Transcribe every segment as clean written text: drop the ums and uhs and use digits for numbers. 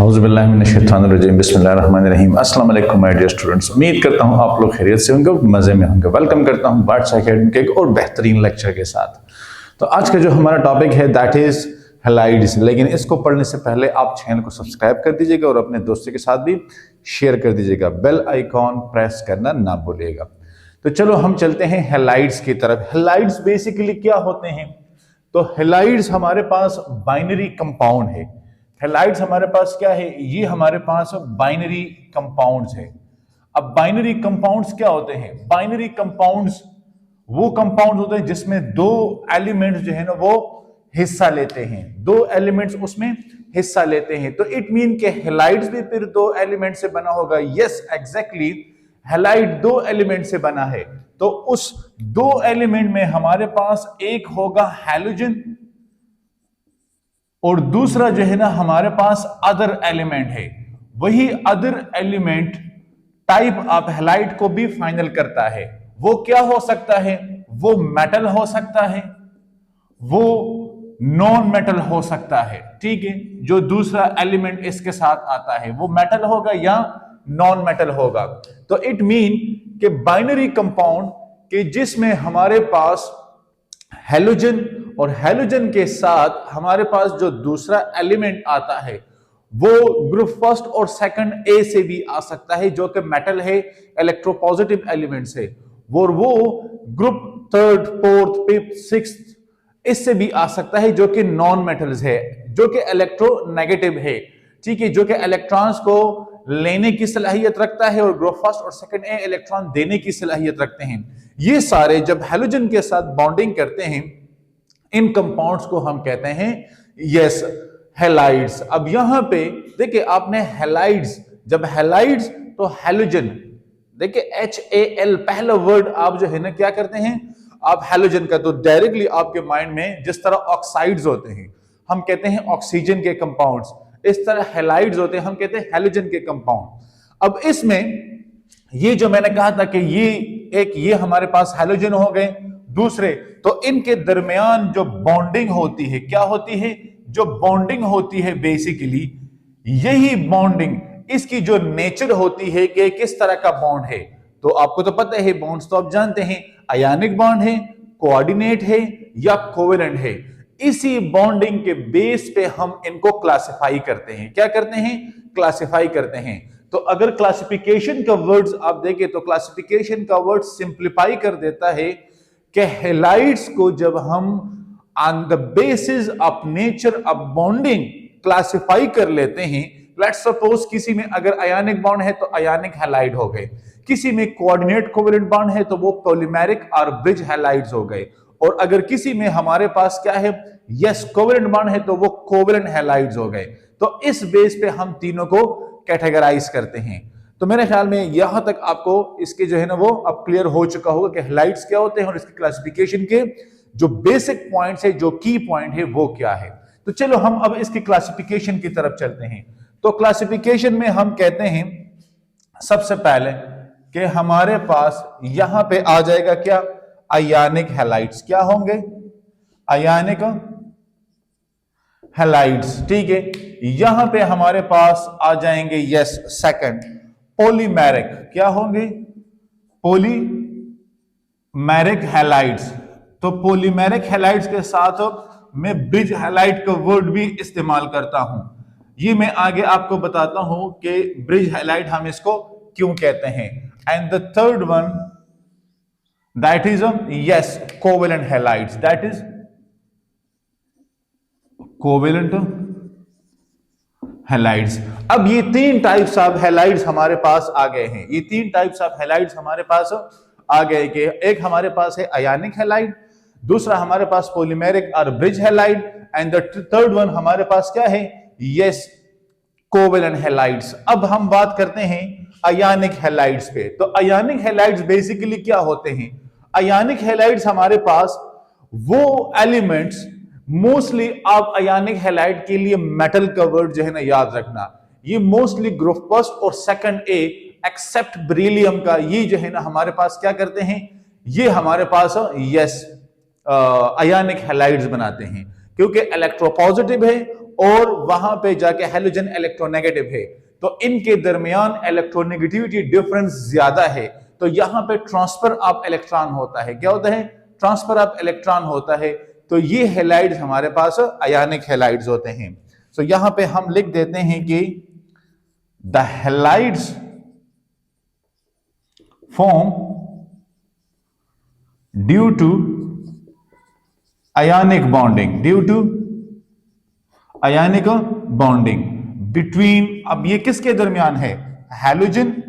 औज़ुबिल्लाहिमिनश्शैतानिर्रजीम बिस्मिल्लाहिर्रहमानिर्रहीम। अस्सलाम वालेकुम माय डियर स्टूडेंट्स, उम्मीद करता हूँ आप लोग खैरियत से होंगे, मज़े में होंगे। वेलकम करता हूँ बाट्स एकेडमी के एक और बेहतरीन लेक्चर के साथ। तो आज का जो हमारा टॉपिक है दैट इज़ हैलाइड्स। लेकिन इसको पढ़ने से पहले आप चैनल को सब्सक्राइब कर दीजिएगा और अपने दोस्तों के साथ भी शेयर कर दीजिएगा। बेल आइकॉन प्रेस करना ना भूलिएगा। तो चलो हम चलते हैं हैलाइड्स की तरफ। हैलाइड्स बेसिकली क्या होते हैं? तो हैलाइड्स हमारे पास बाइनरी कंपाउंड है। हैलाइड्स हमारे पास क्या है? ये हमारे पास बाइनरी कंपाउंड्स है। अब बाइनरी कंपाउंड्स क्या होते हैं? बाइनरी कंपाउंड्स वो कंपाउंड्स होते हैं जिसमें दो एलिमेंट्स जो है ना वो हिस्सा लेते हैं, दो एलिमेंट्स उसमें हिस्सा लेते हैं। तो इट मीन के हैलाइड्स भी फिर दो एलिमेंट से बना होगा। यस एग्जैक्टली, हैलाइड दो एलिमेंट से बना है। तो उस दो एलिमेंट में हमारे पास एक होगा हैलोजन और दूसरा जो है ना हमारे पास अदर एलिमेंट है। वही other element type of halide को भी फाइनल करता है। वो क्या हो सकता है? वो मेटल हो सकता है, वो नॉन मेटल हो सकता है। ठीक है, जो दूसरा एलिमेंट इसके साथ आता है वो मेटल होगा या नॉन मेटल होगा। तो इट मीन कि बाइनरी कंपाउंड के जिसमें हमारे पास हैलोजन और हैलोजन के साथ हमारे पास जो दूसरा एलिमेंट आता है वो ग्रुप फर्स्ट और सेकंड ए से भी आ सकता है, जो कि मेटल है, इलेक्ट्रोपॉजिटिव एलिमेंट्स है। वो group third, fourth, fifth, sixth इससे भी आ सकता है, जो कि नॉन मेटल्स है, जो कि इलेक्ट्रोनेगेटिव है। ठीक है, जो कि इलेक्ट्रॉन्स को लेने की सलाहियत रखता है और ग्रुप फर्स्ट और सेकंड ए इलेक्ट्रॉन देने की सलाहियत रखते हैं। ये सारे जब हैलोजन के साथ बॉन्डिंग करते हैं, इन कंपाउंड्स को हम कहते हैं यस हैलाइड्स। अब यहां पे देखिए आपने हैलाइड्स, जब हैलाइड्स तो हैलोजन, देखिए HAL पहला वर्ड आप जो है ना क्या करते हैं आप हैलोजन का, तो डायरेक्टली आपके माइंड में जिस तरह ऑक्साइड्स होते हैं हम कहते हैं ऑक्सीजन के कंपाउंड्स, इस तरह हैलाइड्स होते हैं हम कहते हैं हैलोजन के कंपाउंड। अब इसमें ये जो मैंने कहा था कि ये हमारे पास हैलोजन हो गए, दूसरे तो इनके दरमियान जो बॉन्डिंग होती है क्या होती है? जो बॉन्डिंग होती है बेसिकली यही बॉन्डिंग इसकी जो नेचर होती है कि किस तरह का बॉन्ड है। तो आपको तो पता है बॉन्ड्स तो आप जानते हैं, आयनिक बॉन्ड है, कोऑर्डिनेट है या कोवेलेंट है। इसी बॉन्डिंग के बेस पे हम इनको क्लासिफाई करते हैं। क्या करते हैं? क्लासिफाई करते हैं। तो अगर क्लासिफिकेशन का वर्ड्स आप देखें तो क्लासिफिकेशन का वर्ड सिंप्लीफाई कर देता है कि हैलाइड्स को जब हम on the basis of nature of bonding classify कर लेते हैं, लेट्स सपोज किसी में अगर आयनिक बॉन्ड है तो आयनिक हैलाइड हो गए, किसी में कोऑर्डिनेट कोवेलेंट बॉन्ड है तो वो पॉलीमेरिक और ब्रिज हैलाइड्स हो गए, और अगर किसी में हमारे पास क्या है यस कोवेलेंट बॉन्ड है तो वो कोवेलेंट हैलाइड्स हो गए। तो इस बेस पे हम तीनों को कैटेगराइज करते हैं। तो मेरे ख्याल में यहां तक आपको इसके जो है ना वो अब क्लियर हो चुका होगा कि हैलाइड्स क्या होते हैं और इसकी क्लासिफिकेशन के जो बेसिक पॉइंट्स है, जो की पॉइंट है वो क्या है। तो चलो हम अब इसकी क्लासिफिकेशन की तरफ चलते हैं। तो क्लासिफिकेशन में हम कहते हैं सबसे पहले कि हमारे पास यहां पे आ जाएगा क्या? आयनिक हैलाइड्स। क्या होंगे? आयनिक हैलाइड्स। ठीक है, यहां पे हमारे पास आ जाएंगे यस सेकंड पॉलीमेरिक। क्या होंगे? Polymeric halides. तो पॉलीमेरिक हैलाइड्स के साथ मैं ब्रिज हैलाइड का वर्ड भी इस्तेमाल करता हूं। ये मैं आगे आपको बताता हूं कि ब्रिज हैलाइड हम इसको क्यों कहते हैं। And the third one that is yes covalent halides, that is covalent halides. अब ये तीन टाइप्स ऑफ हैलाइड्स हमारे पास आ गए हैं। ये तीन टाइप्स ऑफ हैलाइड्स हमारे पास आ गए कि एक हमारे पास है आयनिक हैलाइड, दूसरा हमारे पास पॉलीमेरिक और bridge halide, and the third one हमारे पास क्या है? Yes covalent halides. अब हम बात करते हैं आयनिक हैलाइड्स पे। तो आयनिक हैलाइड्स बेसिकली क्या होते हैं? आयनिक हैलाइड्स हमारे पास वो एलिमेंट्स, मोस्टली आप आयनिक हैलाइड के लिए मेटल का वर्ड जो है ना याद रखना, ये मोस्टली ग्रुप फर्स्ट और सेकंड ए एक्सेप्ट बेरिलियम का ये जो है ना हमारे पास क्या करते हैं, ये हमारे पास यस आयनिक हैलाइड्स बनाते हैं, क्योंकि इलेक्ट्रोपॉजिटिव है और वहां पे जाके हैलोजन इलेक्ट्रोनेगेटिव है, तो इनके दरमियान इलेक्ट्रोनेगेटिविटी डिफरेंस ज्यादा है, तो यहां पे ट्रांसफर ऑफ इलेक्ट्रॉन होता है। क्या होता है? ट्रांसफर ऑफ इलेक्ट्रॉन होता है। तो ये हैलाइड्स हमारे पास आयनिक हैलाइड्स होते हैं। तो यहां पे हम लिख देते हैं कि the halides form due to ionic bonding, due to ionic bonding between, अब ये किसके दरमियान है? Halogen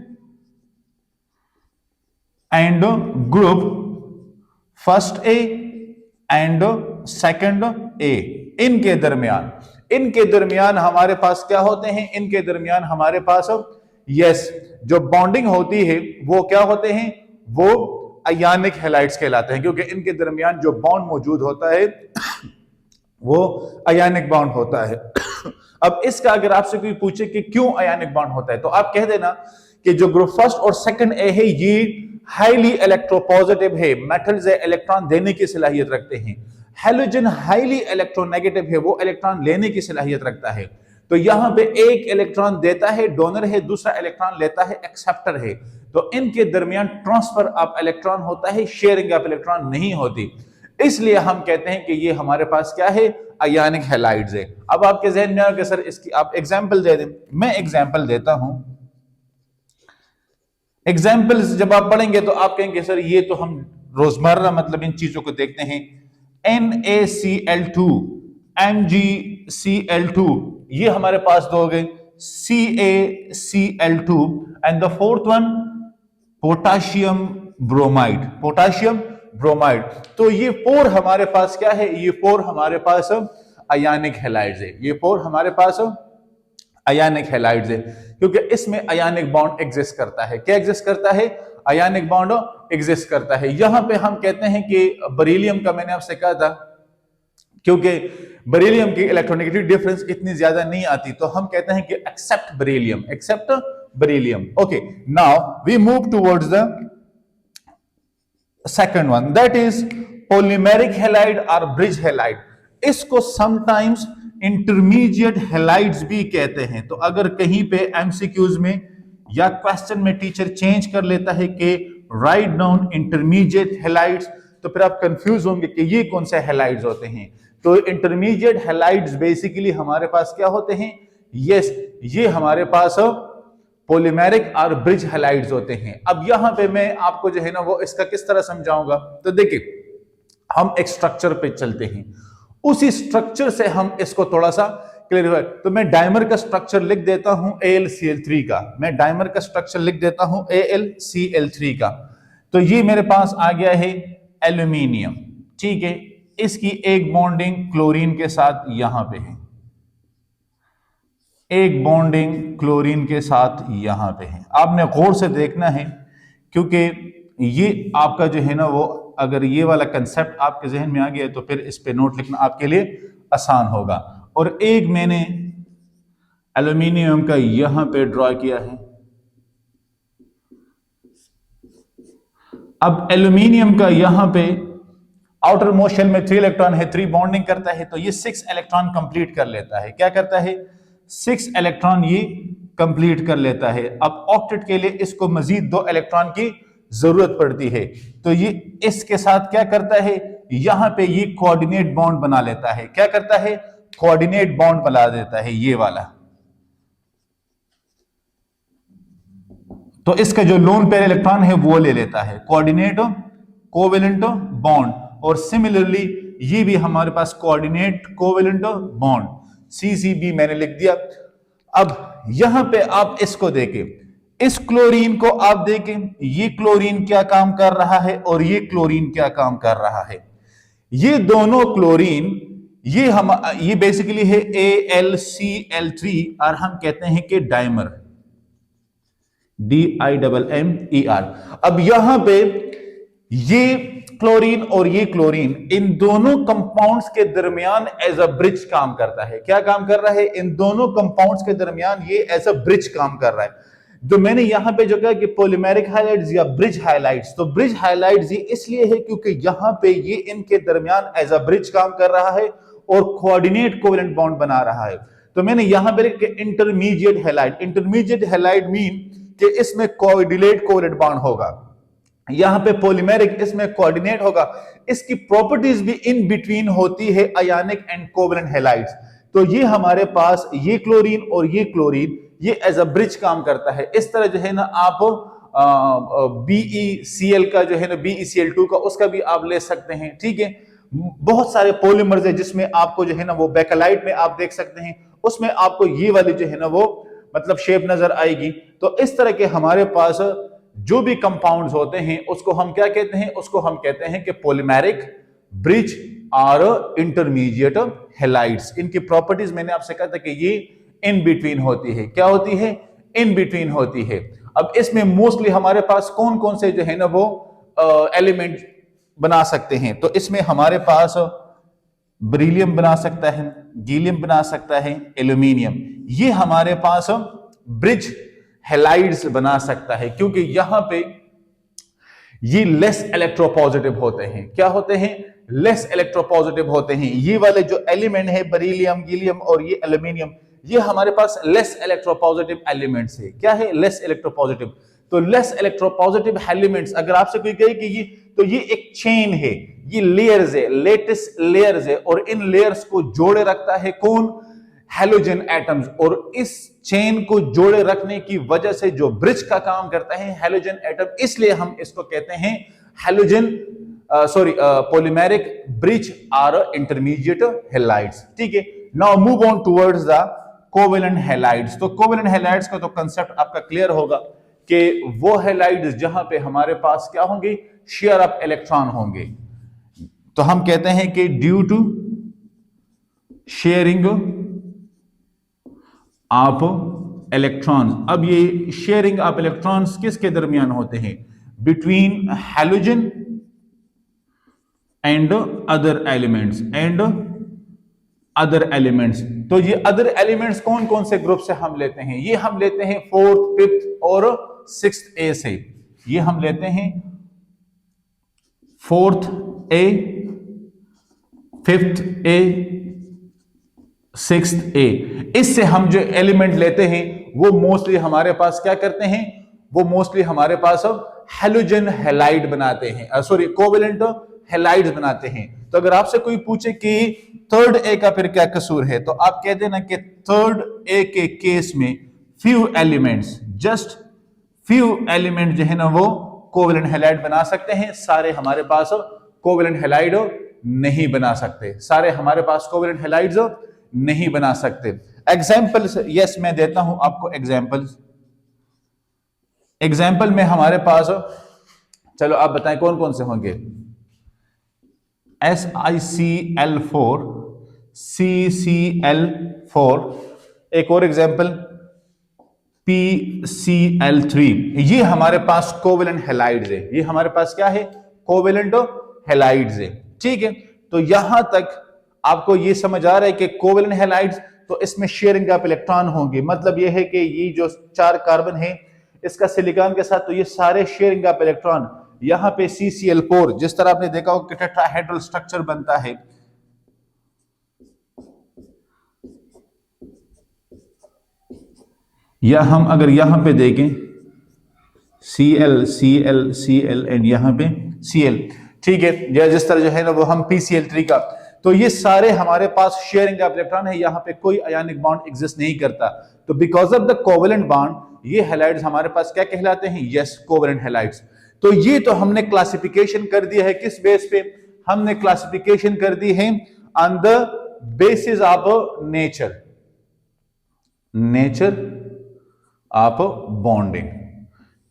and group first A and second ए, इनके दरमियान हमारे पास क्या होते हैं? इनके दरमियान हमारे पास यस जो बॉन्डिंग होती है वो क्या होते हैं? वो आयनिक हैलाइड्स कहलाते हैं, क्योंकि इनके दरमियान जो बॉन्ड मौजूद होता है वो आयनिक बॉन्ड होता है। अब इसका अगर आपसे कोई पूछे कि क्यों आयनिक बॉन्ड होता है, तो आप कह देना कि जो ग्रुप फर्स्ट और सेकंड ए है ये हाईली इलेक्ट्रोपॉजिटिव है, मेटल्स इलेक्ट्रॉन देने की सलाहियत रखते हैं। हैलोजन हाईली इलेक्ट्रोनेगेटिव है, वो इलेक्ट्रॉन लेने की सलाहियत रखता है। तो यहां पे एक इलेक्ट्रॉन देता है, डोनर है, दूसरा इलेक्ट्रॉन लेता है, एक्सेप्टर है। तो इनके दरमियान ट्रांसफर ऑफ इलेक्ट्रॉन होता है, शेयरिंग ऑफ इलेक्ट्रॉन नहीं होती। इसलिए हम कहते हैं कि ये हमारे पास क्या है? आयनिक हैलाइड्स है। अब आपके जहन में आएगा सर इसकी आप एग्जांपल दे दें। मैं एग्जांपल देता हूं। एग्जांपल्स जब आप पढ़ेंगे तो आप कहेंगे सर ये तो हम रोजमर्रा मतलब इन चीजों को देखते हैं। NaCl2, MgCl2, ये हमारे पास दो हो गए, CaCl2 and the fourth one potassium bromide. तो ये फोर हमारे पास क्या है? ये फोर हमारे पास आयनिक हैलाइड्स है। ये फोर हमारे पास आयनिक हैलाइड्स है, क्योंकि इसमें आयनिक बॉन्ड एग्जिस्ट करता है। क्या एग्जिस्ट करता है? आयनिक बॉन्ड एग्जिस्ट करता है। यहां पे हम कहते हैं कि बेरिलियम का, मैंने आपसे कहा था, क्योंकि बेरिलियम की इलेक्ट्रोनेगेटिव डिफरेंस इतनी ज्यादा नहीं आती, तो हम कहते हैं कि except beryllium. Okay, now we move towards the second one, that is polymeric halide और ब्रिज हैलाइड। इसको समटाइम्स इंटरमीडिएट हैलाइड्स भी कहते हैं। तो अगर कहीं पे एमसीक्यूज में या क्वेश्चन में टीचर चेंज कर लेता है कि राइट डाउन इंटरमीडिएट हैलाइड्स, तो फिर आप कंफ्यूज होंगे कि ये कौन से हैलाइड्स होते हैं। तो इंटरमीडिएट हैलाइड्स बेसिकली हमारे पास क्या होते हैं? यस, ये हमारे पास पॉलीमेरिक और ब्रिज हैलाइड्स होते हैं। अब यहां पे मैं आपको जो है ना वो इसका किस तरह समझाऊंगा, तो देखिए हम एक स्ट्रक्चर पे चलते हैं, उसी स्ट्रक्चर से हम इसको थोड़ा सा क्लियर। तो मैं डायमर का स्ट्रक्चर लिख देता हूं AlCl3 का, मैं डायमर का स्ट्रक्चर लिख देता हूं AlCl3 का। तो ये मेरे पास आ गया है एल्यूमिनियम, ठीक है। इसकी एक बॉन्डिंग क्लोरीन के साथ यहां पे है, एक बॉन्डिंग क्लोरीन के साथ यहां पे है। आपने गौर से देखना है, क्योंकि ये आपका जो है ना वो अगर ये वाला कंसेप्ट आपके जहन में आ गया तो फिर इस पे नोट लिखना आपके लिए आसान होगा। और एक मैंने एल्यूमिनियम का यहां पे ड्रॉ किया है। अब एल्यूमिनियम का यहां पे आउटर मोस्ट शेल में 3 इलेक्ट्रॉन है, 3 बॉन्डिंग करता है, तो ये 6 इलेक्ट्रॉन कंप्लीट कर लेता है। क्या करता है? 6 इलेक्ट्रॉन ये कंप्लीट कर लेता है। अब ऑक्टेट के लिए इसको मजीद 2 इलेक्ट्रॉन की जरूरत पड़ती है, तो ये इसके साथ क्या करता है? यहां पे ये कोऑर्डिनेट बॉन्ड बना लेता है। क्या करता है? कोऑर्डिनेट बॉन्ड बना देता है, ये वाला। तो इसका जो लोन पेयर इलेक्ट्रॉन है वो ले लेता है, कोऑर्डिनेट कोवेलेंट बॉन्ड। और सिमिलरली ये भी हमारे पास कोऑर्डिनेट कोवेलेंट बॉन्ड, CCB मैंने लिख दिया। अब यहां पे आप इसको देखें, इस क्लोरीन को आप देखें, ये क्लोरीन क्या काम कर रहा है और ये क्लोरीन क्या काम कर रहा है। ये दोनों क्लोरीन ये बेसिकली है AlCl3 और हम कहते हैं कि डाइमर, DIMMER। अब यहां पे ये क्लोरीन और ये क्लोरीन, इन दोनों कंपाउंड्स के दरमियान एज अ ब्रिज काम करता है। क्या काम कर रहा है? इन दोनों कंपाउंड्स के दरमियान ये एज अ ब्रिज काम कर रहा है। जो मैंने यहां पे जो कहा कि पॉलीमेरिक हाइलाइट्स या ब्रिज हाइलाइट्स, तो ब्रिज हाइलाइट्स ये इसलिए है क्योंकि यहां पे ये इनके दरमियान एज अ ब्रिज काम कर रहा है और कोऑर्डिनेट कोवेलेंट बॉन्ड बना रहा है। तो मैंने यहां पर intermediate halide, intermediate halide mean कि इसमें कोऑर्डिनेट कोवेलेंट बॉन्ड होगा, यहां पे पॉलीमेरिक इसमें कोऑर्डिनेट होगा। इसकी प्रॉपर्टीज भी इन बिटवीन होती है अयानिक एंड कोवेलेंट हैलाइड्स। तो ये हमारे पास ये क्लोरीन और ये क्लोरीन ये एज अ ब्रिज काम करता है। इस तरह जो है ना आप BeCl का जो है ना BeCl2 का उसका भी आप ले सकते हैं, ठीक है। बहुत सारे पॉलीमर्स है जिसमें आपको जो है ना वो बेकेलाइट में आप देख सकते हैं, उसमें आपको ये वाली जो है ना वो मतलब शेप नजर आएगी। तो इस तरह के हमारे पास जो भी कंपाउंड्स होते हैं उसको हम क्या कहते हैं, उसको हम कहते हैं कि पॉलीमेरिक, ब्रिज और इंटरमीडिएट हैलाइड्स। इनकी प्रॉपर्टीज मैंने आपसे कहा था कि ये इन बिटवीन होती है। क्या होती है? इन बिटवीन होती है। अब इसमें मोस्टली हमारे पास कौन कौन से जो है ना वो एलिमेंट बना सकते हैं? तो इसमें हमारे पास बेरिलियम बना सकता है, गैलियम बना सकता है, एल्यूमिनियम, ये हमारे पास ब्रिज हैलाइड्स बना सकता है, क्योंकि यहां पे ये लेस इलेक्ट्रोपॉजिटिव होते हैं। क्या होते हैं? लेस इलेक्ट्रोपॉजिटिव होते हैं। ये वाले जो एलिमेंट है बेरिलियम, गैलियम और ये एल्यूमिनियम, ये हमारे पास लेस इलेक्ट्रोपॉजिटिव एलिमेंट्स है। क्या है? Less electropositive. तो लेस इलेक्ट्रोपॉजिटिव एलिमेंट्स अगर आपसे कोई कहे कि ये तो ये एक चेन है, ये लेयर्स है, लेटेस्ट लेयर्स है, और इन लेयर्स को जोड़े रखता है कौन? Halogen atoms. और इस चेन को जोड़े रखने की वजह से जो ब्रिज का काम करता है हैलोजन एटम, इसलिए हम इसको कहते हैं हैलोजन पॉलीमेरिक ब्रिज और इंटरमीडिएट हैलाइड्स, ठीक है। Now move on towards the covalent halides. तो कोवेलेंट हैलाइड्स का तो कांसेप्ट आपका क्लियर होगा कि वो हैलाइड्स जहां पे हमारे पास क्या होंगे? शेयर ऑफ इलेक्ट्रॉन होंगे। तो हम कहते हैं कि due to sharing of electrons. अब ये शेयरिंग ऑफ इलेक्ट्रॉन्स किसके दरमियान होते हैं? Between halogen and other elements तो ये अदर एलिमेंट्स कौन कौन से ग्रुप से हम लेते हैं? ये हम लेते हैं 4th, 5th और 6th A से। ये हम लेते हैं 4th A, 5th A, 6th A। इससे हम जो एलिमेंट लेते हैं वो मोस्टली हमारे पास क्या करते हैं? वो मोस्टली हमारे पास हैलोजन हैलाइड बनाते हैं, कोवेलेंट हैलाइड्स बनाते हैं। तो अगर आपसे कोई पूछे कि 3rd A का फिर क्या कसूर है, तो आप कह देना कि 3rd A के केस में few elements, just few element जो है ना वो कोवेलेंट हैलाइड बना सकते हैं। सारे हमारे पास कोवेलेंट हैलाइड नहीं बना सकते, सारे हमारे पास कोवेलेंट हैलाइड्स नहीं बना सकते। एग्जाम्पल्स, यस मैं देता हूं आपको एग्जाम्पल्स। एग्जाम्पल में हमारे पास, चलो आप बताएं कौन कौन से होंगे? SiCl4, CCl4, एक और एग्जाम्पल PCl3। ये हमारे पास कोवेलेंट हैलाइड्स है। ये हमारे पास क्या है? कोवेलेंट हैलाइड्स है, ठीक है। तो यहां तक आपको ये समझ आ रहा है कि कोवेलेंट हैलाइड्स तो इसमें शेयरिंग ऑफ इलेक्ट्रॉन होंगे। मतलब ये है कि ये जो 4 कार्बन है इसका सिलिकॉन के साथ, तो ये सारे शेयरिंग ऑफ इलेक्ट्रॉन। यहां पे CCl4 जिस तरह आपने देखा हो कि टेट्राहेड्रल स्ट्रक्चर बनता है, या हम अगर यहां पे देखें Cl Cl Cl एंड यहां पे Cl, ठीक है। या जिस तरह जो है ना वो हम PCl3 का, तो ये सारे हमारे पास शेयरिंग ऑफ इलेक्ट्रॉन है। यहां पे कोई आयनिक बॉन्ड एग्जिस्ट नहीं करता। तो because of the covalent bond ये हैलाइड्स हमारे पास क्या कहलाते हैं? Yes, covalent halides. तो ये तो हमने क्लासिफिकेशन कर दिया है। किस बेस पे? हमने क्लासिफिकेशन कर दी है on the basis of nature of bonding,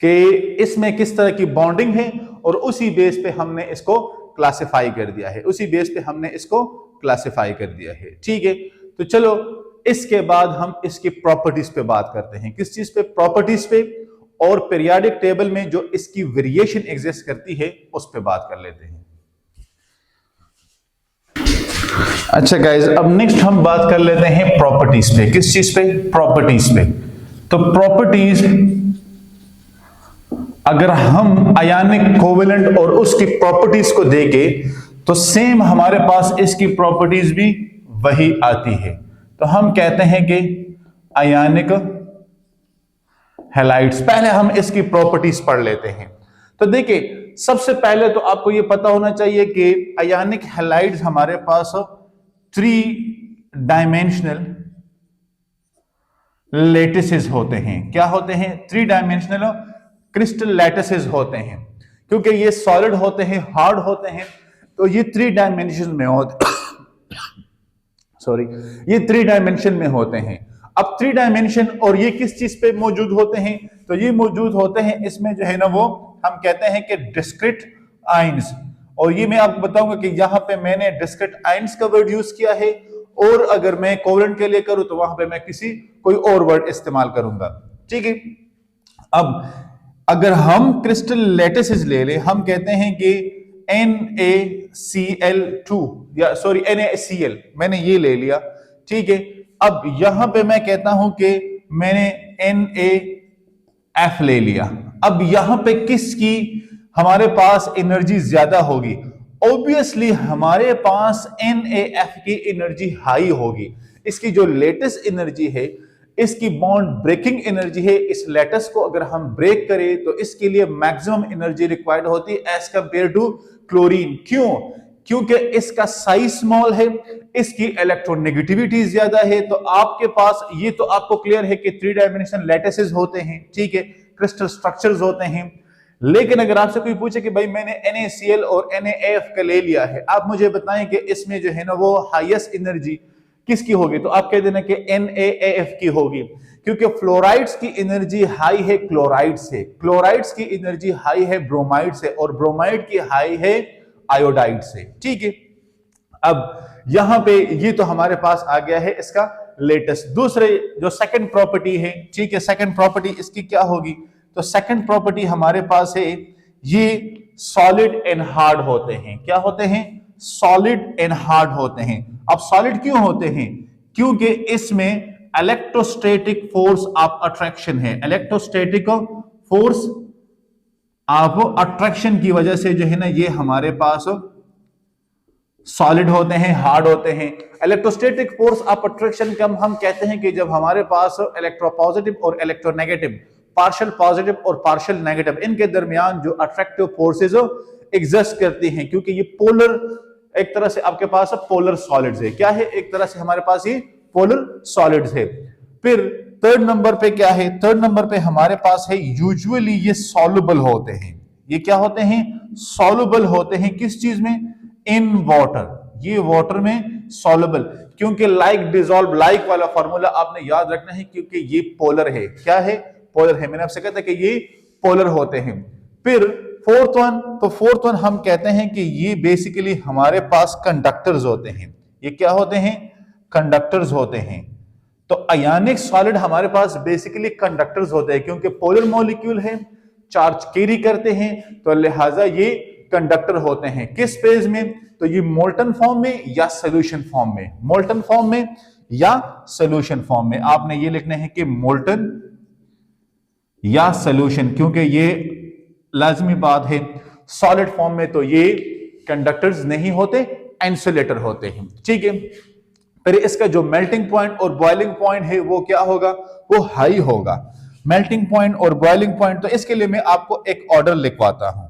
कि इसमें किस तरह की बॉन्डिंग है, और उसी बेस पे हमने इसको क्लासिफाई कर दिया है, उसी बेस पे हमने इसको क्लासिफाई कर दिया है, ठीक है। तो चलो इसके बाद हम इसकी प्रॉपर्टीज पे बात करते हैं। किस चीज पे? प्रॉपर्टीज पे, और पीरियोडिक टेबल में जो इसकी वेरिएशन एग्जिस्ट करती है उस पे बात कर लेते हैं। अच्छा गाइस, अब नेक्स्ट हम बात कर लेते हैं प्रॉपर्टीज पे। किस चीज पे? प्रॉपर्टीज पे। तो प्रॉपर्टीज, अगर हम आयनिक कोवेलेंट और उसकी प्रॉपर्टीज को देखें तो सेम हमारे पास इसकी प्रॉपर्टीज भी वही आती है। तो हम कहते हैं कि आयनिक हैलाइड्स। पहले हम इसकी प्रॉपर्टीज पढ़ लेते हैं। तो देखिए, सबसे पहले तो आपको यह पता होना चाहिए कि आयनिक हैलाइड्स हमारे पास 3 डायमेंशनल लैटिसेस होते हैं। क्या होते हैं? 3 डायमेंशनल क्रिस्टल लैटिसेस होते हैं। क्योंकि ये सॉलिड होते हैं, हार्ड होते हैं, तो ये 3 डायमेंशन में होते सॉरी ये 3 डायमेंशन में होते हैं। अब 3 डायमेंशन, और ये किस चीज पे मौजूद होते हैं? तो ये मौजूद होते हैं इसमें जो है ना, वो हम कहते हैं कि डिस्क्रीट आयंस। और ये मैं आपको बताऊंगा कि यहां पे मैंने डिस्क्रीट आयंस का वर्ड यूज किया है, और अगर मैं कोवेलेंट के लिए करूं तो वहां पे मैं कोई और वर्ड इस्तेमाल करूंगा। ठीक है। अब अगर हम क्रिस्टल लैटिसेस ले ले, हम कहते हैं कि NaCl2 या सॉरी NaCl, मैंने ये ले लिया। ठीक है। अब यहां पे मैं कहता हूं कि मैंने NaF ले लिया। अब यहां पे किसकी हमारे पास एनर्जी ज्यादा होगी? ऑब्वियसली हमारे पास NaF की एनर्जी हाई होगी। इसकी जो लेटेस्ट एनर्जी है, इसकी बॉन्ड ब्रेकिंग एनर्जी है, इस लेटस को अगर हम ब्रेक करें तो इसके लिए मैक्सिमम एनर्जी रिक्वायर्ड होती है एज कंपेयर टू क्लोरीन। क्यों? क्योंकि इसका साइज स्मॉल है, इसकी इलेक्ट्रोनेगेटिविटी ज्यादा है। तो आपके पास ये तो आपको क्लियर है कि 3 डायमेंशनल लैटिसेस होते हैं, ठीक है, क्रिस्टल स्ट्रक्चर्स होते हैं। लेकिन अगर आपसे कोई पूछे कि भाई मैंने NaCl और NaF का ले लिया है, आप मुझे बताएं कि इसमें जो है ना वो हाईएस्ट एनर्जी किसकी होगी? तो आप कह देना कि NaAF की होगी, क्योंकि फ्लोराइड्स की एनर्जी हाई है क्लोराइड से, क्लोराइड्स की एनर्जी हाई है ब्रोमाइड से, और ब्रोमाइड की हाई है आयोडाइड से। ठीक है। अब यहां पे ये तो हमारे पास आ गया है इसका लेटेस्ट। दूसरे जो सेकंड प्रॉपर्टी है, ठीक है, सेकंड प्रॉपर्टी इसकी क्या होगी? तो सेकंड प्रॉपर्टी हमारे पास है, ये सॉलिड एंड हार्ड होते हैं। क्या होते हैं? सॉलिड एंड हार्ड होते हैं। अब सॉलिड क्यों होते हैं? क्योंकि इसमें इलेक्ट्रोस्टैटिक फोर्स ऑफ अट्रैक्शन है। इलेक्ट्रोस्टैटिक फोर्स ऑफ अट्रैक्शन की वजह से जो है ना ये हमारे पास सॉलिड होते हैं, हार्ड होते हैं। इलेक्ट्रोस्टैटिक फोर्स ऑफ अट्रैक्शन का हम कहते हैं कि जब हमारे पास इलेक्ट्रोपॉजिटिव और इलेक्ट्रोनेगेटिव, पार्शियल पॉजिटिव और पार्शियल नेगेटिव, इनके दरमियान जो अट्रैक्टिव फोर्सेज एग्जिस्ट करती हैं, क्योंकि ये पोलर, एक तरह से आपके पास पोलर सॉलिड्स है। क्या है? एक तरह से हमारे पास ये पोलर सॉलिड्स है। फिर थर्ड नंबर पे क्या है? थर्ड नंबर पे हमारे पास है, यूजुअली ये सॉल्युबल होते हैं। ये क्या होते हैं? सॉल्युबल होते हैं। किस चीज में? In water. ये वाटर में सॉल्युबल, क्योंकि लाइक डिसॉल्व, लाइक वाला फॉर्मूला आपने याद रखना है, क्योंकि ये पोलर है। क्या है? पोलर है। मैंने आपसे कहता कि ये पोलर होते हैं। फिर फोर्थ वन, तो फोर्थ वन हम कहते हैं कि ये बेसिकली हमारे पास कंडक्टर्स होते हैं। ये क्या होते हैं? कंडक्टर्स होते हैं। तो आयनिक सॉलिड हमारे पास बेसिकली कंडक्टर्स होते हैं, क्योंकि पोलर मॉलिक्यूल है, चार्ज कैरी करते हैं, तो लिहाजा ये कंडक्टर होते हैं। किस फेज में? तो ये मोल्टन फॉर्म में या सोल्यूशन फॉर्म में। मोल्टन फॉर्म में या सोल्यूशन फॉर्म में। आपने ये लिखना है कि मोल्टन या सोल्यूशन, क्योंकि ये लाजमी बात है। सॉलिड फॉर्म में तो ये कंडक्टर्स नहीं होते, इंसुलेटर होते हैं। ठीक है। फिर इसका जो मेल्टिंग पॉइंट और बॉइलिंग पॉइंट है वो क्या होगा? वो हाई होगा। मेल्टिंग पॉइंट और बॉइलिंग पॉइंट, तो इसके लिए मैं आपको एक ऑर्डर लिखवाता हूं।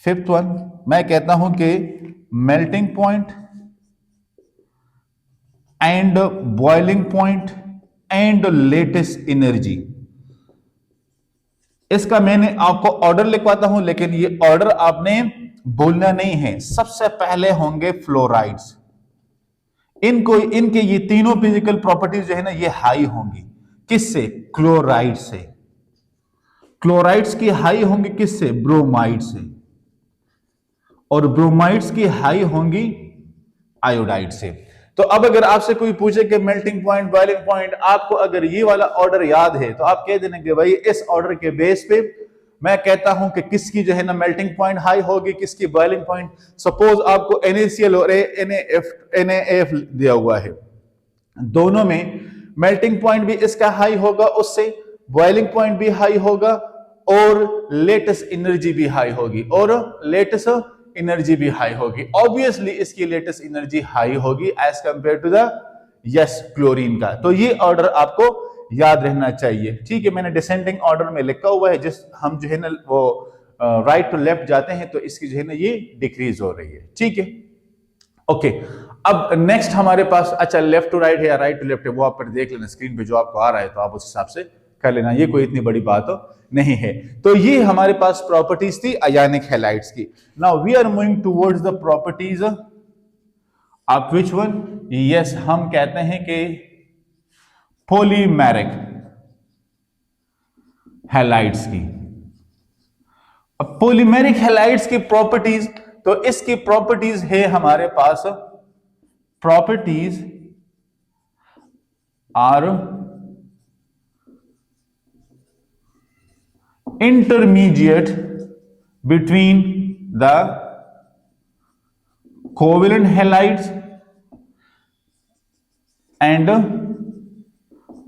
फिफ्थ वन, मैं कहता हूं कि melting point and boiling point and latest energy. इसका मैंने आपको ऑर्डर लिखवाता हूं, लेकिन ये ऑर्डर आपने भूलना नहीं है। सबसे पहले होंगे फ्लोराइड्स। इनके ये तीनों फिजिकल प्रॉपर्टीज जो है ना ये हाई होंगी। किससे? क्लोराइड से। क्लोराइड्स की हाई होंगी किससे? ब्रोमाइड से। और ब्रोमाइड्स की हाई होंगी आयोडाइड से। तो अब अगर आपसे कोई पूछे कि मेल्टिंग पॉइंट, बॉइलिंग पॉइंट, आपको अगर ये वाला ऑर्डर याद है तो आप कह देना कि भाई इस ऑर्डर के बेस पे मैं कहता हूं कि किसकी जो है ना मेल्टिंग पॉइंट हाई होगी, किसकी बॉइलिंग पॉइंट। सपोज आपको NaCl और NaF दिया हुआ है, दोनों में मेल्टिंग पॉइंट भी इसका हाई होगा, उससे बॉइलिंग पॉइंट भी हाई होगा, और लेटेस्ट एनर्जी भी हाई होगी। और लेटेस्ट एनर्जी भी हाई होगी। ऑब्वियसली इसकी लेटेस्ट एनर्जी हाई होगी as compared to the yes chlorine का। तो ये ऑर्डर आपको याद रहना चाहिए, ठीक है। मैंने डिसेंडिंग ऑर्डर में लिखा हुआ है, जिस हम जो है ना वो राइट टू लेफ्ट जाते हैं तो इसकी जो है ना ये डिक्रीज हो रही है, ठीक है। ओके, अब नेक्स्ट हमारे पास, अच्छा लेफ्ट टू राइट है या राइट टू लेफ्ट है वो आप पर देख लेना स्क्रीन पे जो आपको आ रहा है, तो आप उस हिसाब से कर लेना, ये कोई इतनी बड़ी बात नहीं है। तो ये हमारे पास प्रॉपर्टीज थी आयनिक हैलाइड्स की। Now we are moving towards the properties of which one, yes हम कहते हैं कि पॉलीमेरिक हैलाइड्स की। अब पॉलीमेरिक हैलाइड्स की प्रॉपर्टीज, तो इसकी प्रॉपर्टीज है हमारे पास, properties are intermediate between the covalent halides and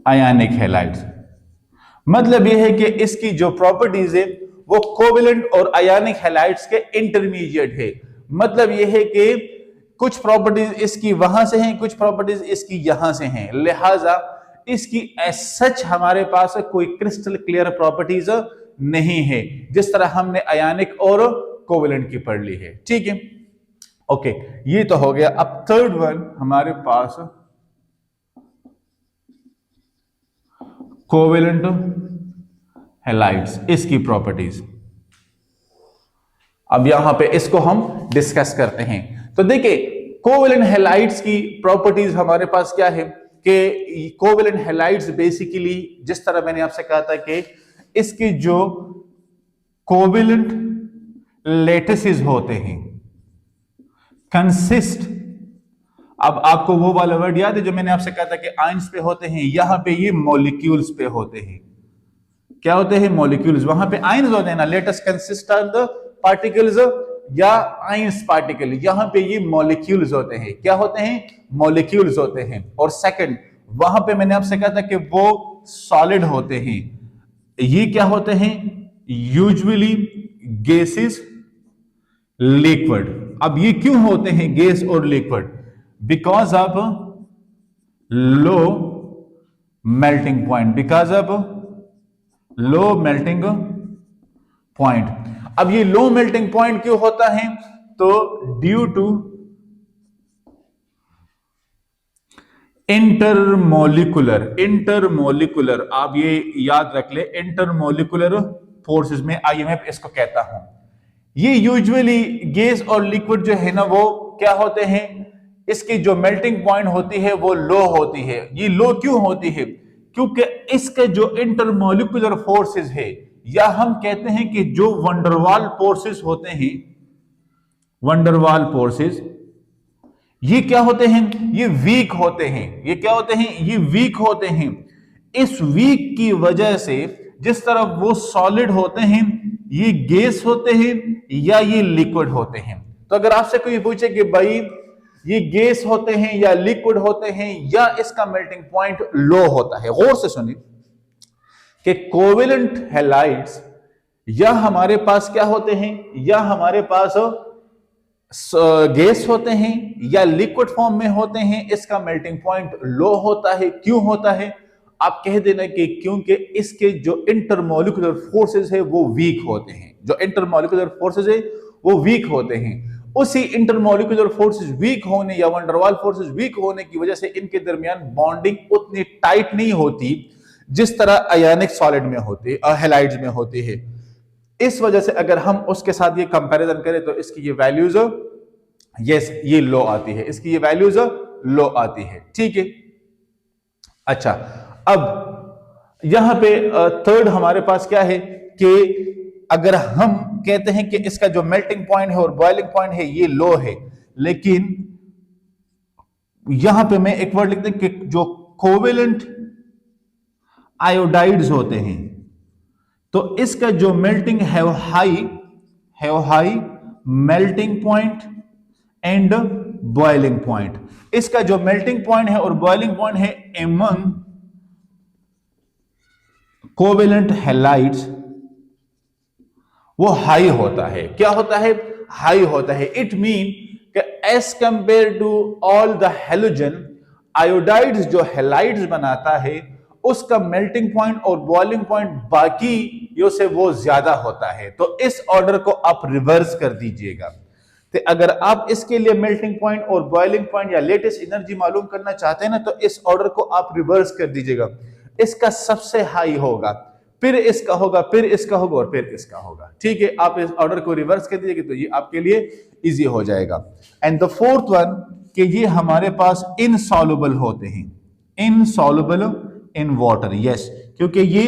ionic halides। मतलब यह है कि इसकी जो प्रॉपर्टीज है वो कोवेलेंट और आयनिक हैलाइड्स के इंटरमीडिएट है। मतलब यह है कि कुछ प्रॉपर्टीज इसकी वहां से हैं, कुछ प्रॉपर्टीज इसकी यहां से हैं, लिहाजा इसकी एज सच हमारे पास कोई क्रिस्टल क्लियर प्रॉपर्टीज नहीं है, जिस तरह हमने आयनिक और कोवेलेंट की पढ़ ली है, ठीक है। ओके, ये तो हो गया। अब थर्ड वन हमारे पास कोवेलेंट हैलाइड्स, इसकी प्रॉपर्टीज। अब यहां पे इसको हम डिस्कस करते हैं। तो देखिए कोवेलेंट हैलाइड्स की प्रॉपर्टीज हमारे पास क्या है कि कोवेलेंट हैलाइड्स बेसिकली, जिस तरह मैंने आपसे कहा था कि इसकी जो कोवेलेंट लेटिसेस होते हैं कंसिस्ट, अब आपको वो वाला वर्ड याद है जो मैंने आपसे कहा था कि आयंस पे होते हैं, यहां पे ये मॉलिक्यूल्स पे होते हैं। क्या होते हैं? मॉलिक्यूल्स। वहां पे आयंस होते हैं ना, lattice consist of the particles या आयंस पार्टिकल, यहां पे ये मॉलिक्यूल्स होते हैं। क्या होते हैं? मॉलिक्यूल्स होते हैं। और सेकंड, वहां पे मैंने आपसे कहा था कि वो सॉलिड होते हैं। ये क्या होते हैं? Usually gases, liquid. अब ये क्यों होते हैं गैस और liquid? Because of low melting point, because of low melting point. अब ये लो मेल्टिंग पॉइंट क्यों होता है? तो ड्यू टू इंटरमोलिकुलर, आप ये याद रख ले, इंटरमोलिकुलर फोर्सेस में आईएमएफ इसको कहता हूं। ये यूजुअली गैस और लिक्विड जो है ना वो क्या होते हैं, इसकी जो मेल्टिंग पॉइंट होती है वो लो होती है। ये लो क्यों होती है? क्योंकि इसके जो इंटरमोलिकुलर फोर्सेस है, या हम कहते हैं कि जो वंडरवाल फोर्सेस होते हैं, वंडरवाल फोर्सेस, ये क्या होते हैं? ये वीक होते हैं। ये क्या होते हैं? ये वीक होते हैं। इस वीक की वजह से जिस तरह वो सॉलिड होते हैं, ये गैस होते हैं या ये लिक्विड होते हैं। तो अगर आपसे कोई पूछे कि भाई ये गैस होते हैं या लिक्विड होते हैं या इसका मेल्टिंग पॉइंट लो होता है, गौर से सुनिए कि कोवेलेंट हैलाइड्स या हमारे पास क्या होते हैं, या हमारे पास गैस होते हैं या लिक्विड फॉर्म में होते हैं, इसका मेल्टिंग पॉइंट लो होता है। क्यों होता है? आप कह देना कि क्योंकि इसके जो इंटरमोलिकुलर फोर्सेस है वो वीक होते हैं। जो इंटरमोलिकुलर फोर्सेस है वो वीक होते हैं। उसी इंटरमोलिकुलर फोर्सेस वीक होने या वंडरवाल फोर्सेस वीक होने की वजह से इनके दरमियान बॉन्डिंग उतनी टाइट नहीं होती जिस तरह आयनिक सॉलिड में होती, हैलाइड्स में होती है। इस वजह से अगर हम उसके साथ ये कंपैरिजन करें तो इसकी ये वैल्यूज यस ये लो आती है, इसकी ये वैल्यूज लो आती है, ठीक है। अच्छा, अब यहां पे थर्ड हमारे पास क्या है कि अगर हम कहते हैं कि इसका जो मेल्टिंग पॉइंट है और बॉइलिंग पॉइंट है ये लो है, लेकिन यहां पे मैं एक वर्ड लिखते हैं कि जो कोवेलेंट आयोडाइड्स होते हैं तो इसका जो melting have high melting point and boiling point. इसका जो मेल्टिंग पॉइंट है और बॉइलिंग पॉइंट है एमंग कोवेलेंट हैलाइड्स वो हाई होता है। क्या होता है? हाई होता है। इट मीन कि as compared to all the halogen, iodides जो हैलाइड्स बनाता है उसका मेल्टिंग पॉइंट और बॉइलिंग पॉइंट बाकी यो से वो ज्यादा होता है। तो इस ऑर्डर को आप रिवर्स कर दीजिएगा। तो अगर आप इसके लिए मेल्टिंग पॉइंट और बॉइलिंग पॉइंट या लेटेस्ट एनर्जी मालूम करना चाहते हैं ना, तो इस ऑर्डर को आप रिवर्स कर दीजिएगा। इसका सबसे हाई होगा, फिर इसका होगा, फिर इसका होगा और फिर इसका होगा। ठीक है, आप इस ऑर्डर को रिवर्स कर दीजिएगा तो ये आपके लिए इजी हो जाएगा। एंड द फोर्थ वन कि ये हमारे पास इनसॉल्युबल होते हैं, इनसॉल्युबल इन वाटर। यस, क्योंकि ये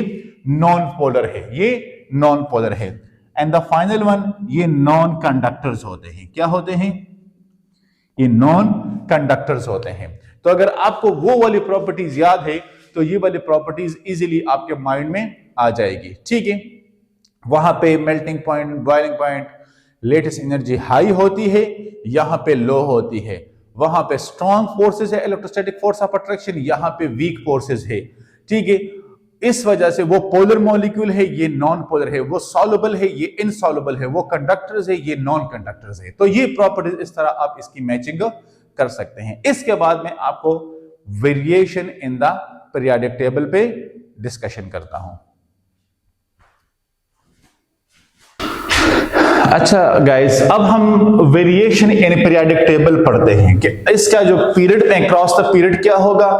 नॉन पोलर है, ये नॉन पोलर है। एंड द फाइनल वन, ये नॉन कंडक्टर्स होते हैं। क्या होते हैं? ये नॉन कंडक्टर्स होते हैं। तो अगर आपको वो वाली प्रॉपर्टीज याद है तो ये वाली प्रॉपर्टीज इजीली आपके माइंड में आ जाएगी। ठीक है, वहां पे melting point, boiling point, latest energy high होती है, यहां पे लो होती है। वहां पे स्ट्रॉन्ग फोर्सेस है, इलेक्ट्रोस्टैटिक फोर्स ऑफ अट्रैक्शन, यहां पे वीक फोर्सेस है। ठीक है, इस वजह से वो पोलर मॉलिक्यूल है, ये नॉन पोलर है, वो सॉल्युबल है, ये इनसॉल्युबल है, वो कंडक्टर्स है, ये नॉन कंडक्टर्स है। तो ये प्रॉपर्टीज इस तरह आप इसकी मैचिंग कर सकते हैं। इसके बाद में आपको variation in the periodic table पे डिस्कशन करता हूं। अच्छा गाइस, अब हम वेरिएशन इन पीरियोडिक टेबल पढ़ते हैं कि इसका जो पीरियड अक्रॉस द पीरियड क्या होगा,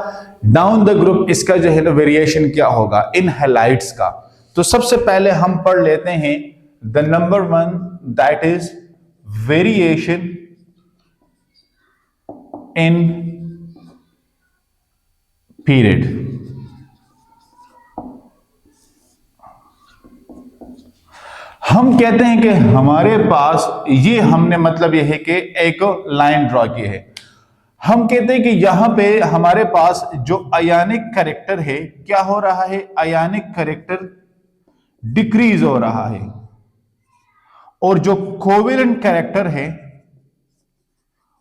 डाउन द ग्रुप इसका जो है ना वेरिएशन क्या होगा इन हैलाइड्स का। तो सबसे पहले हम पढ़ लेते हैं the number one, that is variation in period. हम कहते हैं कि हमारे पास ये हमने मतलब ये है कि एक लाइन ड्रॉ की है। हम कहते हैं कि यहां पे हमारे पास जो आयनिक कैरेक्टर है क्या हो रहा है, आयनिक कैरेक्टर डिक्रीज हो रहा है, और जो कोवेलेंट कैरेक्टर है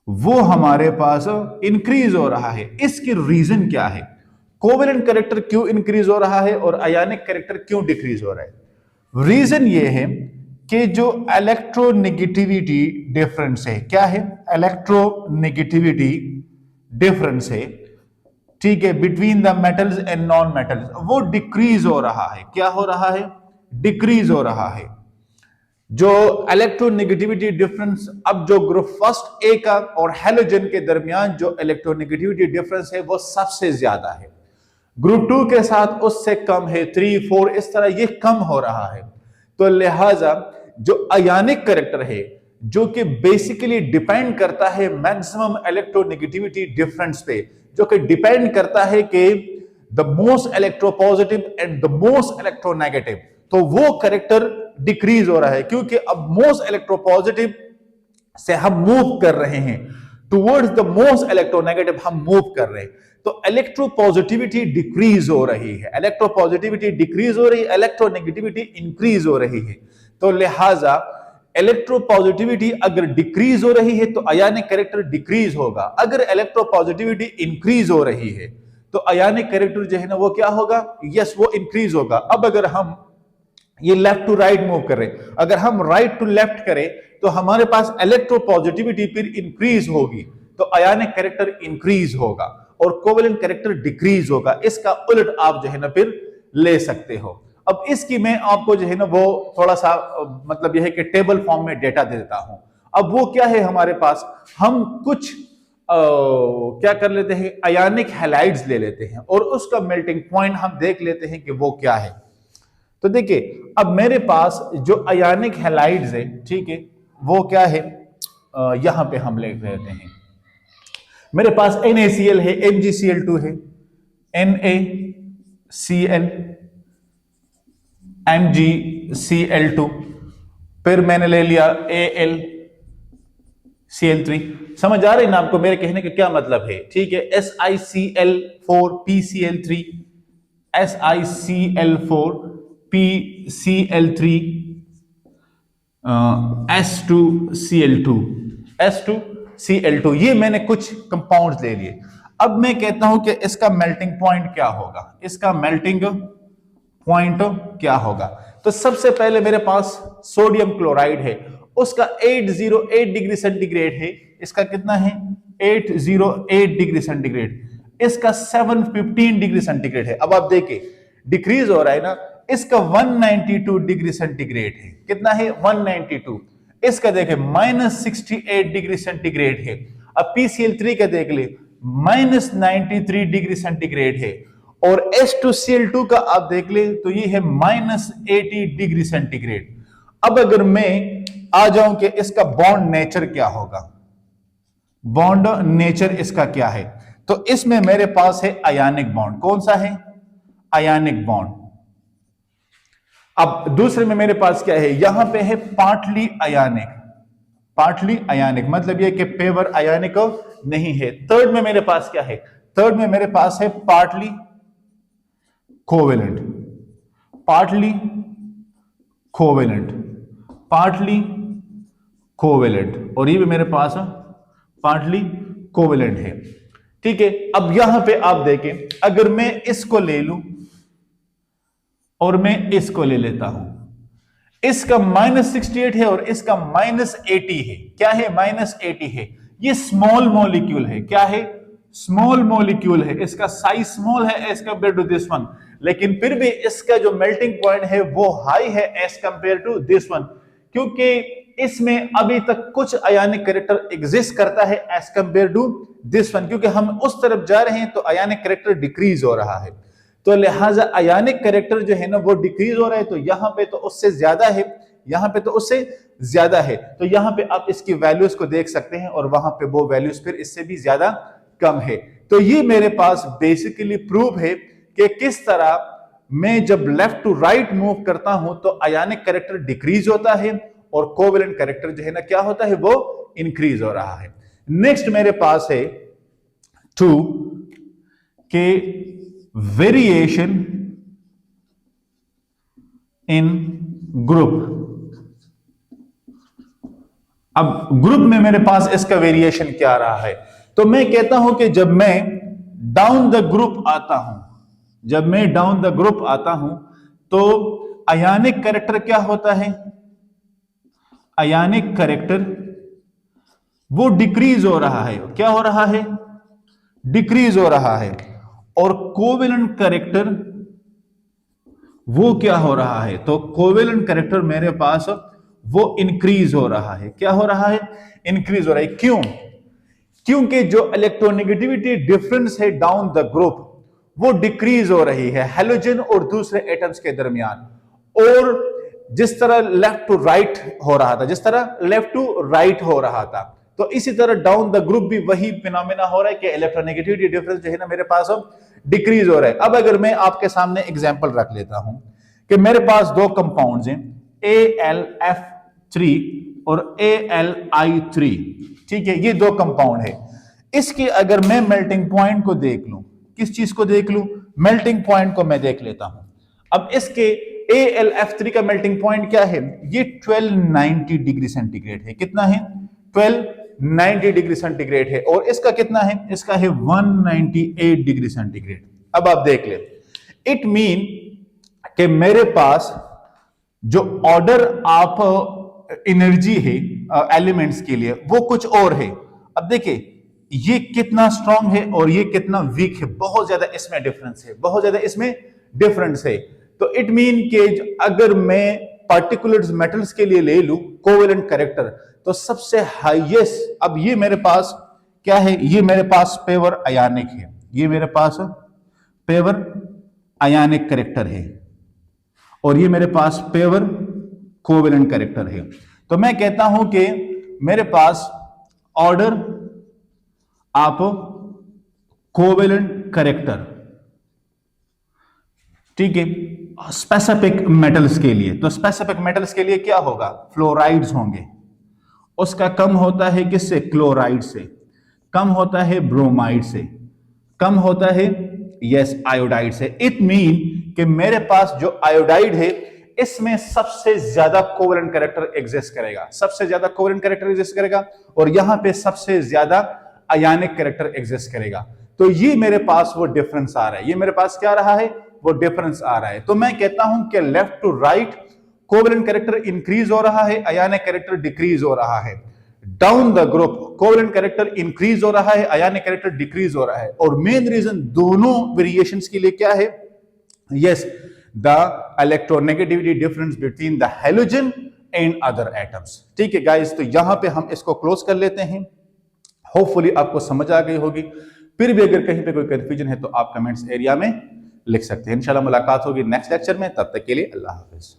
वो हमारे पास इंक्रीज हो रहा है। इसकी रीजन क्या है? कोवेलेंट कैरेक्टर क्यों इंक्रीज हो रहा है और आयनिक कैरेक्टर क्यों डिक्रीज हो रहा है? रीजन ये है कि जो इलेक्ट्रोनेगेटिविटी डिफरेंस है, क्या है? इलेक्ट्रोनेगेटिविटी डिफरेंस है, ठीक है, between the metals and non metals, वो डिक्रीज हो रहा है। क्या हो रहा है? डिक्रीज हो रहा है। जो इलेक्ट्रोनेगेटिविटी डिफरेंस, अब जो ग्रुप फर्स्ट ए का और हैलोजन के दरमियान जो इलेक्ट्रोनेगेटिविटी डिफरेंस है वो सबसे ज्यादा है। ग्रुप 2 के साथ उससे कम है, 3, 4 इस तरह ये कम हो रहा है। तो लिहाजा जो आयनिक कैरेक्टर है जो कि बेसिकली डिपेंड करता है मैक्सिमम इलेक्ट्रोनेगेटिविटी डिफरेंस पे, जो कि डिपेंड करता है कि the most electropositive and the most electronegative, तो वो कैरेक्टर डिक्रीज हो रहा है क्योंकि अब मोस्ट इलेक्ट्रोपॉजिटिव से हम मूव कर रहे हैं टुवर्ड्स द मोस्ट इलेक्ट्रोनेगेटिव, हम मूव कर रहे हैं। तो इलेक्ट्रोपॉजिटिविटी डिक्रीज हो रही है, इलेक्ट्रोपॉजिटिविटी डिक्रीज हो रही है, इलेक्ट्रोनेगेटिविटी इंक्रीज हो रही है। तो लिहाजा इलेक्ट्रोपॉजिटिविटी अगर डिक्रीज हो रही है तो आयनिक कैरेक्टर डिक्रीज होगा, अगर इलेक्ट्रोपॉजिटिविटी इंक्रीज हो रही है तो आयनिक कैरेक्टर जो है ना वो क्या होगा? यस, वो इंक्रीज होगा। अब अगर हम ये लेफ्ट टू राइट मूव करें, अगर हम राइट टू लेफ्ट करें तो हमारे पास इलेक्ट्रोपॉजिटिविटी फिर इंक्रीज होगी, तो आयनिक कैरेक्टर इंक्रीज होगा और कोवेलेंट कैरेक्टर डिक्रीज होगा। इसका उलट आप जो है ना फिर ले सकते हो। अब इसकी मैं आपको जो है ना वो थोड़ा सा मतलब यह है कि टेबल फॉर्म में डेटा दे देता हूं। अब वो क्या है हमारे पास, हम कुछ क्या कर लेते हैं, आयनिक हैलाइड्स ले लेते हैं और उसका मेल्टिंग पॉइंट हम देख लेते हैं कि वो क्या है। तो देखिए, अब मेरे पास जो आयनिक हैलाइड्स है, ठीक है, वो क्या है, यहां पे हम लिख लेते हैं। मेरे पास NaCl है, MgCl2 है, NaCl, MgCl2, फिर मैंने ले लिया AlCl3। समझ आ रही ना आपको मेरे कहने का क्या मतलब है? ठीक है, SiCl4, PCl3, SiCl4, PCl3, S2Cl2, S2Cl2, ये मैंने कुछ कंपाउंड्स ले लिए। अब मैं कहता हूं कि इसका मेल्टिंग पॉइंट क्या होगा, इसका मेल्टिंग पॉइंट क्या होगा। तो सबसे पहले मेरे पास सोडियम क्लोराइड है उसका 808 डिग्री सेंटीग्रेड है, इसका कितना है 808 डिग्री सेंटीग्रेड, इसका 715 डिग्री सेंटीग्रेड है। अब आप देखिए डिक्रीज हो रहा है ना, इसका 192 डिग्री सेंटीग्रेड है, कितना है 192, इसका देखें -68 डिग्री सेंटीग्रेड है। अब PCl3 का देख ले -93 डिग्री सेंटीग्रेड है, और H2Cl2 का आप देख ले तो ये है -80 डिग्री सेंटीग्रेड। अब अगर मैं आ जाऊं कि इसका बॉन्ड नेचर क्या होगा, बॉन्ड नेचर इसका क्या है, तो इसमें मेरे पास है आयनिक बॉन्ड। कौन सा है आयनिक बॉन्ड। अब दूसरे में मेरे पास क्या है, यहां पे है पार्टली आयनिक, पार्टली आयनिक मतलब यह कि पेवर आयनिक नहीं है। थर्ड में मेरे पास क्या है, थर्ड में मेरे पास है partly covalent, partly covalent, partly covalent, और ये भी मेरे पास पार्टली कोवेलेंट है। ठीक है, अब यहां पे आप देखें अगर मैं इसको ले लूं और मैं इसको ले लेता हूं, इसका -68 है और इसका -80 है। क्या है -80 है, ये स्मॉल मॉलिक्यूल है। क्या है स्मॉल मॉलिक्यूल है, इसका साइज स्मॉल है as compared to this one, लेकिन फिर भी इसका जो मेल्टिंग पॉइंट है वो हाई है as compared to this one, क्योंकि इसमें अभी तक कुछ आयनिक कैरेक्टर एग्जिस्ट करता है as compared to this one, क्योंकि हम उस तरफ जा रहे हैं तो आयनिक कैरेक्टर डिक्रीज हो रहा है, तो लिहाजा आयनिक कैरेक्टर जो है ना वो डिक्रीज हो रहा है। तो यहां पे तो उससे ज्यादा है, यहां पे तो उससे ज्यादा है, तो यहां पे आप इसकी वैल्यूज को देख सकते हैं और वहां पे वो वैल्यूज फिर इससे भी ज्यादा कम है। तो ये मेरे पास बेसिकली प्रूफ है कि किस तरह मैं जब लेफ्ट टू राइट मूव करता हूं तो आयनिक कैरेक्टर डिक्रीज होता है और कोवेलेंट कैरेक्टर जो है ना क्या होता है वो इंक्रीज हो रहा है। नेक्स्ट मेरे पास है 2 के वेरिएशन इन ग्रुप। अब ग्रुप में मेरे पास इसका वेरिएशन क्या रहा है, तो मैं कहता हूं कि जब मैं डाउन द ग्रुप आता हूं, जब मैं डाउन द ग्रुप आता हूं तो आयनिक कैरेक्टर क्या होता है, आयनिक कैरेक्टर वो डिक्रीज हो रहा है। क्या हो रहा है, डिक्रीज हो रहा है, और कोवेलेंट कैरेक्टर वो क्या हो रहा है, तो कोवेलेंट कैरेक्टर मेरे पास वो इंक्रीज हो रहा है। क्या हो रहा है, इंक्रीज हो रहा है। क्यों, क्योंकि जो इलेक्ट्रोनेगेटिविटी डिफरेंस है डाउन द ग्रुप वो डिक्रीज हो रही है हेलोजन और दूसरे एटम्स के दरमियान, और जिस तरह लेफ्ट टू राइट हो रहा था, जिस तरह लेफ्ट टू राइट हो रहा था, तो इसी तरह डाउन द ग्रुप भी वही फिनोमेना हो रहा है कि इलेक्ट्रोनेगेटिविटी डिफरेंस जो है ना मेरे पास डिक्रीज हो रहा है। अब अगर मैं आपके सामने एग्जांपल रख लेता हूं कि मेरे पास दो कंपाउंड्स हैं AlF3 और AlI3, ठीक है, ये दो कंपाउंड है। इसकी अगर मैं मेल्टिंग पॉइंट को देख लूं, किस चीज को देख लूं, मेल्टिंग पॉइंट को मैं देख लेता हूं। अब इसके AlF3 का मेल्टिंग पॉइंट क्या है, ये 1290 डिग्री सेंटीग्रेड है। कितना है, 1290 डिग्री सेंटीग्रेड है, और इसका कितना है, इसका है 198 डिग्री सेंटीग्रेड। अब आप देख ले, इट मीन कि मेरे पास जो ऑर्डर ऑफ एनर्जी है एलिमेंट्स के लिए वो कुछ और है। अब देखिए ये कितना स्ट्रांग है और ये कितना वीक है, बहुत ज्यादा इसमें डिफरेंस है, बहुत ज्यादा इसमें डिफरेंस है। तो इट मीन कि अगर मैं पार्टिकुलर मेटल्स के लिए ले लूं कोवेलेंट कैरेक्टर, तो सबसे हाईएस्ट, अब ये मेरे पास क्या है, ये मेरे पास पेवर आयनिक है, ये मेरे पास पेवर आयनिक कैरेक्टर है, और ये मेरे पास पेवर कोवेलेंट कैरेक्टर है। तो मैं कहता हूं कि मेरे पास ऑर्डर ऑफ कोवेलेंट कैरेक्टर, ठीक है, स्पेसिफिक मेटल्स के लिए, तो स्पेसिफिक मेटल्स के लिए क्या होगा, फ्लोराइड्स होंगे, उसका कम होता है किससे, क्लोराइड से, कम होता है ब्रोमाइड से, कम होता है यस आयोडाइड से। इट मीन कि मेरे पास जो आयोडाइड है इसमें सबसे ज्यादा कोवेलेंट कैरेक्टर एग्जिस्ट करेगा, सबसे ज्यादा कोवेलेंट कैरेक्टर एग्जिस्ट करेगा, और यहां पे सबसे ज्यादा आयनिक कैरेक्टर एग्जिस्ट करेगा। तो ये मेरे पास वो डिफरेंस आ रहा है, ये मेरे पास क्या रहा है, वो डिफरेंस आ रहा है। तो मैं कहता हूं कि left to right covalent character increase हो रहा है, आयोनिक कैरेक्टर डिक्रीज हो रहा है। Down the group covalent character increase हो रहा है, आयोनिक कैरेक्टर डिक्रीज हो रहा है। और मेन रीजन दोनों वेरिएशंस के लिए क्या है? Yes, the electronegativity difference between the halogen and other atoms. ठीक है गाइस, तो यहां पे हम इसको क्लोज कर लेते हैं। होपफुली आपको समझ आ गई होगी। फिर भी अगर कहीं पे कोई कंफ्यूजन है तो आप कमेंट्स एरिया में लिख सकते हैं। इंशाल्लाह मुलाकात होगी नेक्स्ट लेक्चर में, तब तक के लिए अल्लाह हाफिज।